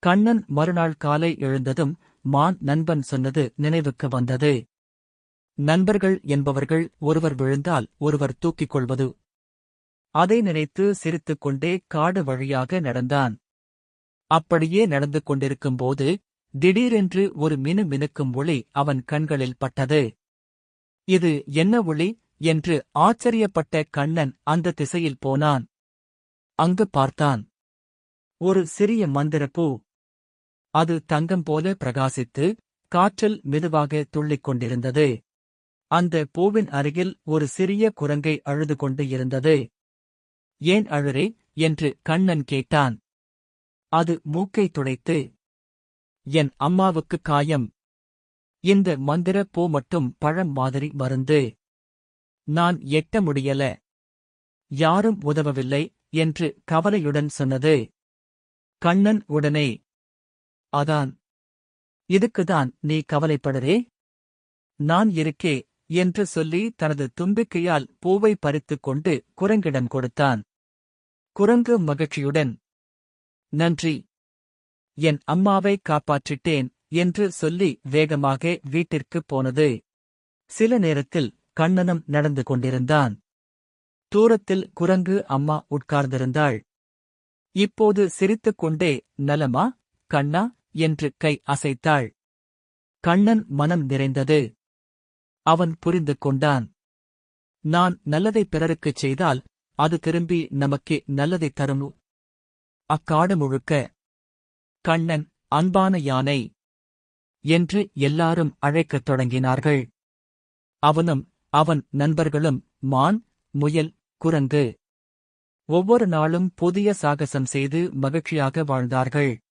கண்ணன் மறுநாள் காலை எழுந்ததும் மான் நண்பன் சொன்னது நினைவுக்கு வந்தது. நண்பர்கள் என்பவர்கள் ஒருவர் விழுந்தால் ஒருவர் தூக்கிக் கொள்வது. அதை நினைத்து சிரித்துக் கொண்டே காடு வழியாக நடந்தான். அப்படியே நடந்து கொண்டிருக்கும்போது திடீரென்று ஒரு மினுமினுக்கும் ஒளி அவன் கண்களில் பட்டது. இது என்ன ஒளி என்று ஆச்சரியப்பட்ட கண்ணன் அந்த திசையில் போனான். அங்கு பார்த்தான். ஒரு சிறிய மந்திரப்பூ. அது தங்கம் போல பிரகாசித்து காற்றில் மெதுவாக துள்ளிக் கொண்டிருந்தது. அந்த பூவின் அருகில் ஒரு சிறிய குரங்கை அழுது கொண்டு இருந்தது. ஏன் அழுறே என்று கண்ணன் கேட்டான். அது மூக்கை துடைத்து, என் அம்மாவுக்கு காயம். இந்த மந்திர பூ மட்டும் பழம் மாதிரி மருந்து. நான் எட்ட முடியல. யாரும் உதவவில்லை என்று கவலையுடன் சொன்னது. கண்ணன் உடனே, அதான். இதுக்குதான் நீ கவலைப்படரே. நான் இருக்கே என்று சொல்லி தனது தும்பிக்கையால் பூவை பறித்துக் கொண்டு குரங்கிடம் கொடுத்தான். குரங்கு மகிழ்ச்சியுடன், நன்றி. என் அம்மாவை காப்பாற்றிட்டேன் என்று சொல்லி வேகமாக வீட்டிற்குப் போனது. சில நேரத்தில் கண்ணனும் நடந்து கொண்டிருந்தான். தூரத்தில் குரங்கு அம்மா உட்கார்ந்திருந்தாள். இப்போது சிரித்துக் கொண்டே, நலமா கண்ணா என்று கை அசைத்தாள். கண்ணன் மனம் நிறைந்தது. அவன் புரிந்து கொண்டான். நான் நல்லதை பிறருக்குச் செய்தால் அது திரும்பி நமக்கு நல்லதை தரும். அக்காடு முழுக்க கண்ணன் அன்பான யானை என்று எல்லாரும் அழைக்கத் தொடங்கினார்கள். அவனும் அவன் நண்பர்களும் மான், முயல், குரங்கு. ஒவ்வொரு நாளும் புதிய சாகசம் செய்து மகிழ்ச்சியாக வாழ்ந்தார்கள்.